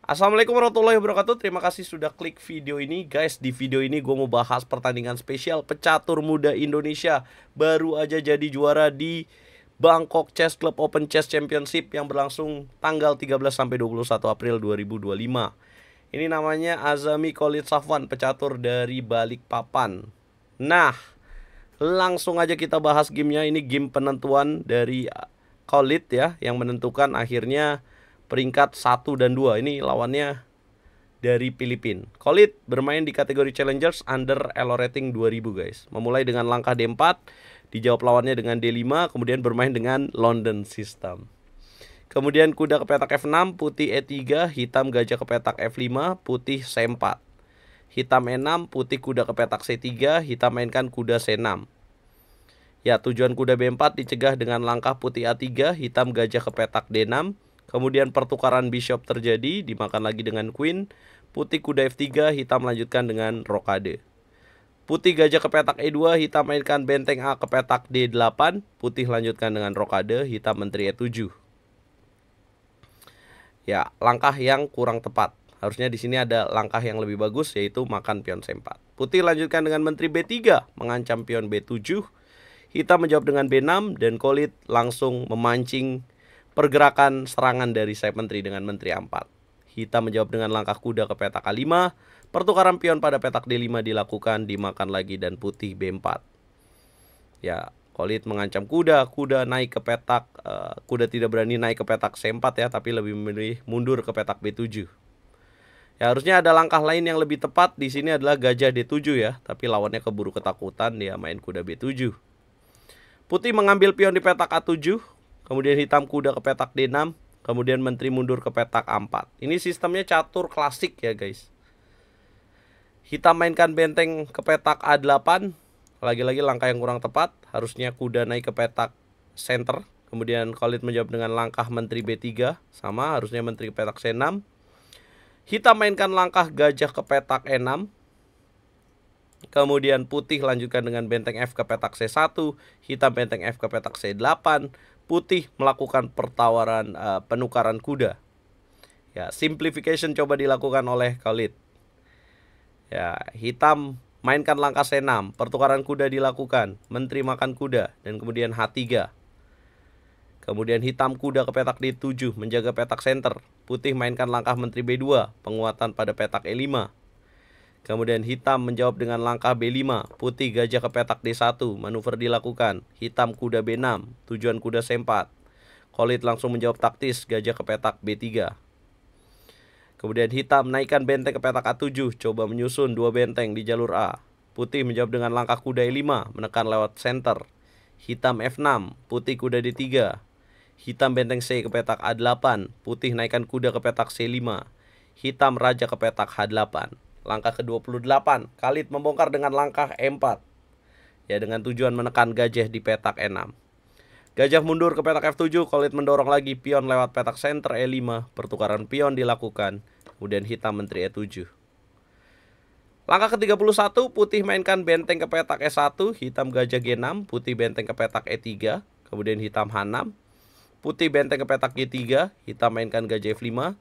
Assalamualaikum warahmatullahi wabarakatuh. Terima kasih sudah klik video ini. Guys, di video ini gue mau bahas pertandingan spesial pecatur muda Indonesia baru aja jadi juara di Bangkok Chess Club Open Chess Championship yang berlangsung tanggal 13 sampai 21 April 2025. Ini namanya Azami Khalid Safwan, pecatur dari Balikpapan. Nah, langsung aja kita bahas gamenya. Ini game penentuan dari Khalid ya, yang menentukan akhirnya peringkat 1 dan 2. Ini lawannya dari Filipina. Khalid bermain di kategori Challengers under Elo rating 2000 guys. Memulai dengan langkah D4, dijawab lawannya dengan D5, kemudian bermain dengan London System. Kemudian kuda ke petak F6, putih E3, hitam gajah ke petak F5, putih C4. Hitam E6, putih kuda ke petak C3, hitam mainkan kuda C6. Ya, tujuan kuda B4 dicegah dengan langkah putih A3, hitam gajah ke petak D6. Kemudian pertukaran bishop terjadi, dimakan lagi dengan queen. Putih kuda F3, hitam lanjutkan dengan rokade. Putih gajah ke petak E2, hitam mainkan benteng A ke petak D8. Putih lanjutkan dengan rokade, hitam menteri E7. Ya, langkah yang kurang tepat. Harusnya di sini ada langkah yang lebih bagus, yaitu makan pion C4. Putih lanjutkan dengan menteri B3, mengancam pion B7. Hitam menjawab dengan B6, dan Khalid langsung memancing pergerakan serangan dari sayap menteri dengan menteri A4. Hitam menjawab dengan langkah kuda ke petak A5. Pertukaran pion pada petak D5 dilakukan, dimakan lagi, dan putih B4. Ya, Khalid mengancam kuda. Kuda naik ke petak, kuda tidak berani naik ke petak C4 ya, tapi lebih memilih mundur ke petak B7. Ya, harusnya ada langkah lain yang lebih tepat. Di sini adalah gajah D7 ya, tapi lawannya keburu ketakutan, dia main kuda B7. Putih mengambil pion di petak A7. Kemudian hitam kuda ke petak D6. Kemudian menteri mundur ke petak A4. Ini sistemnya catur klasik ya guys. Hitam mainkan benteng ke petak A8. Lagi-lagi langkah yang kurang tepat. Harusnya kuda naik ke petak center. Kemudian Khalid menjawab dengan langkah menteri B3. Sama, harusnya menteri ke petak C6. Hitam mainkan langkah gajah ke petak E6. Kemudian putih lanjutkan dengan benteng F ke petak C1. Hitam benteng F ke petak C8. Putih melakukan pertawaran penukaran kuda. Ya, simplification coba dilakukan oleh Khalid. Ya, hitam mainkan langkah C6, pertukaran kuda dilakukan, menteri makan kuda, dan kemudian H3. Kemudian hitam kuda ke petak D7, menjaga petak center. Putih mainkan langkah menteri B2, penguatan pada petak E5. Kemudian hitam menjawab dengan langkah B5. Putih gajah ke petak D1. Manuver dilakukan. Hitam kuda B6. Tujuan kuda C4. Khalid langsung menjawab taktis. Gajah ke petak B3. Kemudian hitam naikkan benteng ke petak A7. Coba menyusun dua benteng di jalur A. Putih menjawab dengan langkah kuda E5. Menekan lewat center. Hitam F6. Putih kuda D3. Hitam benteng C ke petak A8. Putih naikkan kuda ke petak C5. Hitam raja ke petak H8. Langkah ke-28, Khalid membongkar dengan langkah E4. Ya, dengan tujuan menekan gajah di petak E6. Gajah mundur ke petak F7, Khalid mendorong lagi pion lewat petak center E5. Pertukaran pion dilakukan. Kemudian hitam menteri E7. Langkah ke-31, putih mainkan benteng ke petak E1, hitam gajah G6, putih benteng ke petak E3, kemudian hitam H6. Putih benteng ke petak G3, hitam mainkan gajah F5.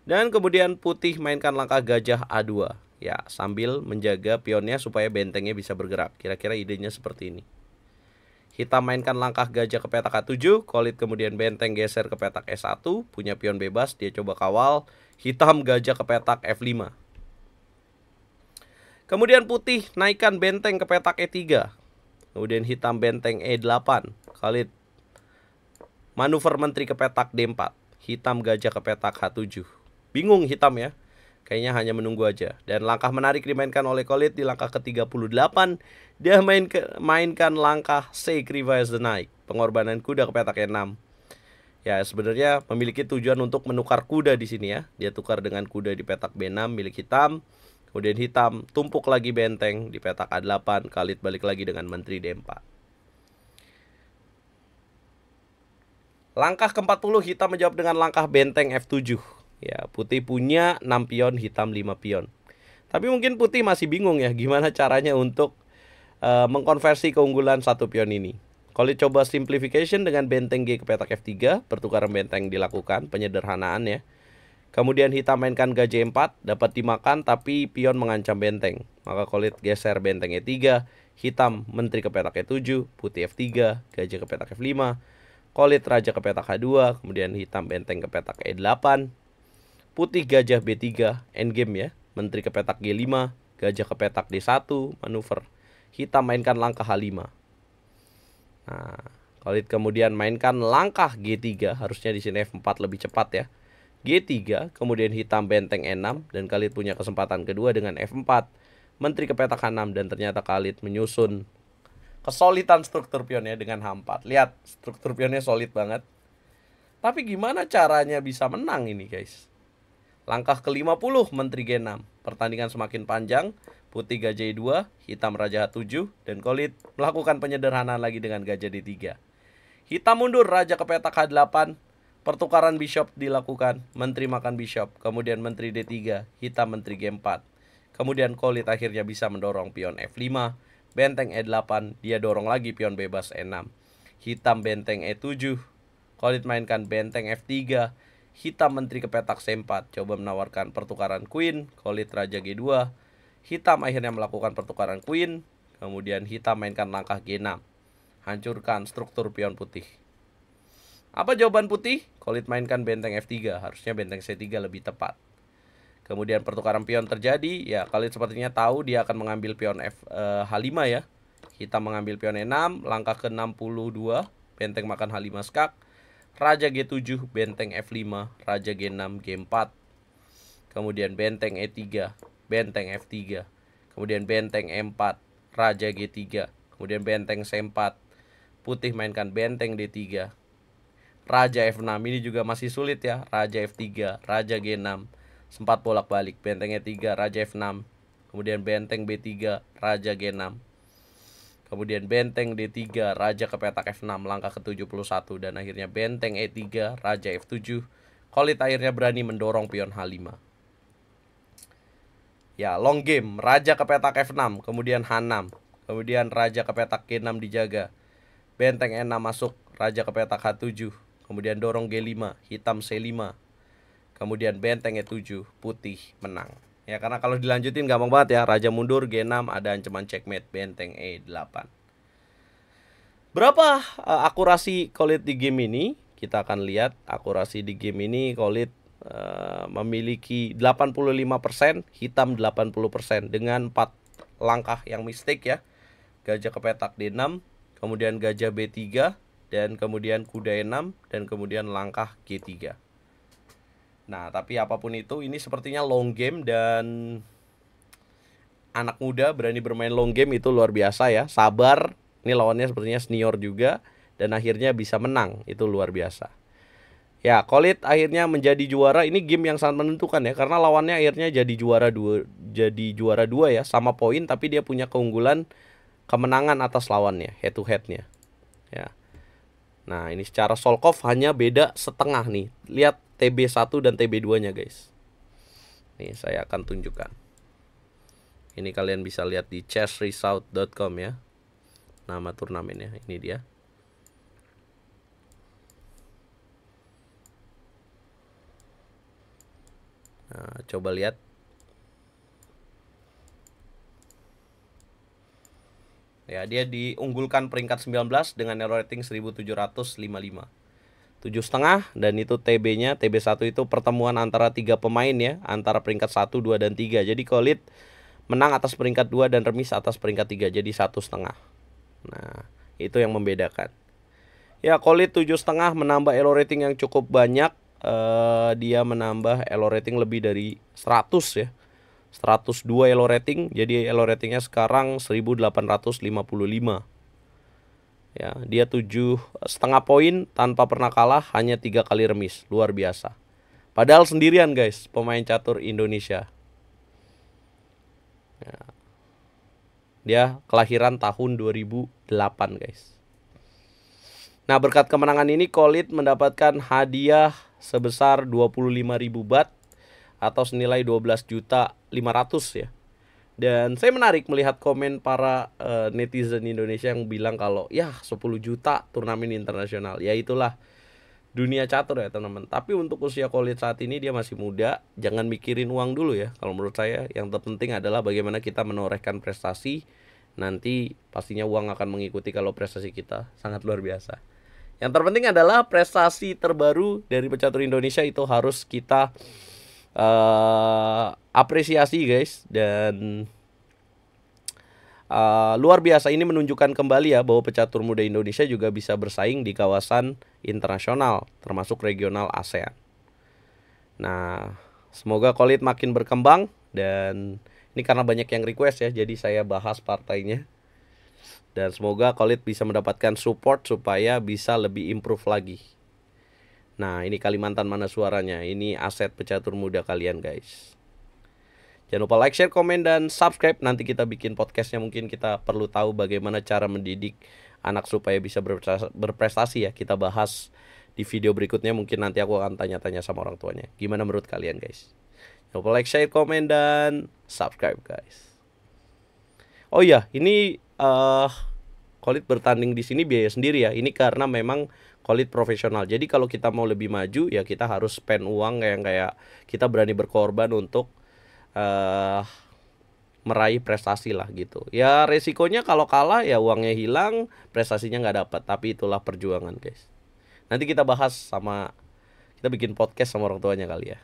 Dan kemudian putih mainkan langkah gajah A2. Ya, sambil menjaga pionnya supaya bentengnya bisa bergerak. Kira-kira idenya seperti ini. Hitam mainkan langkah gajah ke petak A7. Khalid kemudian benteng geser ke petak S1. Punya pion bebas, dia coba kawal. Hitam gajah ke petak F5. Kemudian putih naikkan benteng ke petak E3. Kemudian hitam benteng E8. Khalid manuver menteri ke petak D4. Hitam gajah ke petak H7. Bingung hitam ya. Kayaknya hanya menunggu aja. Dan langkah menarik dimainkan oleh Khalid di langkah ke-38. Dia mainkan langkah Sacrifice the Knight. Pengorbanan kuda ke petak E6. Ya, sebenarnya memiliki tujuan untuk menukar kuda di sini ya. Dia tukar dengan kuda di petak B6 milik hitam. Kemudian hitam tumpuk lagi benteng di petak A8. Khalid balik lagi dengan menteri D4. Langkah ke-40 hitam menjawab dengan langkah benteng F7. Ya, putih punya 6 pion, hitam 5 pion. Tapi mungkin putih masih bingung ya gimana caranya untuk mengkonversi keunggulan satu pion ini. Kalau coba simplification dengan benteng G ke petak F3, pertukaran benteng dilakukan, penyederhanaan ya. Kemudian hitam mainkan gajah E4, dapat dimakan tapi pion mengancam benteng. Maka Khalid geser benteng E3, hitam menteri ke petak E7, putih F3, gajah ke petak F5, Khalid raja ke petak H2, kemudian hitam benteng ke petak E8, putih gajah B3, endgame ya, menteri ke petak G5, gajah ke petak D1, manuver. Hitam mainkan langkah H5. Nah, Khalid kemudian mainkan langkah G3, harusnya di sini F4 lebih cepat ya. G3, kemudian hitam benteng E6, dan Khalid punya kesempatan kedua dengan F4, menteri ke petak H6, dan ternyata Khalid menyusun kesolidan struktur pionnya dengan H4. Lihat, struktur pionnya solid banget. Tapi gimana caranya bisa menang ini guys? Langkah ke-50, menteri G6. Pertandingan semakin panjang, putih gajah E2, hitam raja H7, dan Khalid melakukan penyederhanaan lagi dengan gajah D3. Hitam mundur, raja ke petak H8, pertukaran bishop dilakukan, menteri makan bishop, kemudian menteri D3, hitam menteri G4. Kemudian Khalid akhirnya bisa mendorong pion F5, benteng E8, dia dorong lagi pion bebas E6. Hitam benteng E7, Khalid mainkan benteng F3, hitam menteri ke petak C4, coba menawarkan pertukaran queen, Khalid raja G2, hitam akhirnya melakukan pertukaran queen, kemudian hitam mainkan langkah G6, hancurkan struktur pion putih. Apa jawaban putih? Khalid mainkan benteng F3, harusnya benteng C3 lebih tepat. Kemudian pertukaran pion terjadi, ya Khalid sepertinya tahu dia akan mengambil pion H5 ya. Hitam mengambil pion E6, langkah ke-62, benteng makan H5 skak, raja G7, benteng F5, raja G6, G4. Kemudian benteng E3, benteng F3, kemudian benteng E4, raja G3, kemudian benteng C4, putih mainkan benteng D3, raja F6, ini juga masih sulit ya, raja F3, raja G6, sempat bolak-balik, benteng E3, raja F6, kemudian benteng B3, raja G6, kemudian benteng D3, raja ke petak F6, langkah ke-71, dan akhirnya benteng E3, raja F7. Khalid akhirnya berani mendorong pion H5. Ya, long game, raja ke petak F6, kemudian H6, kemudian raja ke petak G6 dijaga, benteng E6 masuk, raja ke petak H7, kemudian dorong G5, hitam C5, kemudian benteng E7, putih menang. Ya, karena kalau dilanjutin gampang banget ya, raja mundur, G6, ada ancaman checkmate, benteng E8. Berapa akurasi Khalid di game ini? Kita akan lihat akurasi di game ini. Khalid memiliki 85%, hitam 80%, dengan 4 langkah yang mistake ya. Gajah ke petak D6, kemudian gajah B3, dan kemudian kuda E6, dan kemudian langkah G3. Nah, tapi apapun itu, ini sepertinya long game, dan anak muda berani bermain long game itu luar biasa ya. Sabar, ini lawannya sepertinya senior juga, dan akhirnya bisa menang, itu luar biasa. Ya, Khalid akhirnya menjadi juara. Ini game yang sangat menentukan ya, karena lawannya akhirnya jadi juara dua ya, sama poin, tapi dia punya keunggulan kemenangan atas lawannya, head to headnya ya. Nah, ini secara Solkov hanya beda setengah nih. Lihat TB1 dan TB2 nya guys. Nih saya akan tunjukkan. Ini kalian bisa lihat di chessresult.com ya, nama turnamennya. Ini dia. Nah, coba lihat. Ya, dia diunggulkan peringkat 19 dengan error rating 1755. 7,5, dan itu TB-nya. TB1 itu pertemuan antara 3 pemain ya, antara peringkat 1, 2, dan 3. Jadi Khalid menang atas peringkat 2 dan remis atas peringkat 3, jadi 1,5. Nah, itu yang membedakan. Ya, Khalid 7,5 menambah elo rating yang cukup banyak. Dia menambah elo rating lebih dari 100 ya. 102 elo rating. Jadi elo ratingnya sekarang 1855. Ya, dia 7,5 poin tanpa pernah kalah, hanya 3 kali remis. Luar biasa. Padahal sendirian guys, pemain catur Indonesia. Ya. Dia kelahiran tahun 2008 guys. Nah, berkat kemenangan ini Khalid mendapatkan hadiah sebesar 25.000 baht atau senilai 12.500.000 ya. Dan saya menarik melihat komen para netizen Indonesia yang bilang kalau ya 10 juta turnamen internasional. Ya itulah dunia catur ya teman-teman. Tapi untuk usia Khalid saat ini dia masih muda, jangan mikirin uang dulu ya. Kalau menurut saya yang terpenting adalah bagaimana kita menorehkan prestasi. Nanti pastinya uang akan mengikuti kalau prestasi kita sangat luar biasa. Yang terpenting adalah prestasi terbaru dari pecatur Indonesia itu harus kita apresiasi guys. Dan luar biasa, ini menunjukkan kembali ya bahwa pecatur muda Indonesia juga bisa bersaing di kawasan internasional termasuk regional ASEAN. Nah, semoga Khalid makin berkembang, dan ini karena banyak yang request ya, jadi saya bahas partainya. Dan semoga Khalid bisa mendapatkan support supaya bisa lebih improve lagi. Nah, ini Kalimantan mana suaranya. Ini aset pecatur muda kalian guys. Jangan lupa like, share, komen, dan subscribe. Nanti kita bikin podcastnya, mungkin kita perlu tahu bagaimana cara mendidik anak supaya bisa berprestasi ya. Kita bahas di video berikutnya, mungkin nanti aku akan tanya-tanya sama orang tuanya. Gimana menurut kalian guys? Jangan lupa like, share, komen, dan subscribe guys. Oh iya, ini Khalid bertanding di sini biaya sendiri ya. Ini karena memang Khalid profesional. Jadi kalau kita mau lebih maju ya kita harus spend uang yang kayak kita berani berkorban untuk meraih prestasi lah gitu. Ya resikonya kalau kalah ya uangnya hilang, prestasinya nggak dapat. Tapi itulah perjuangan guys. Nanti kita bahas kita bikin podcast sama orang tuanya kali ya.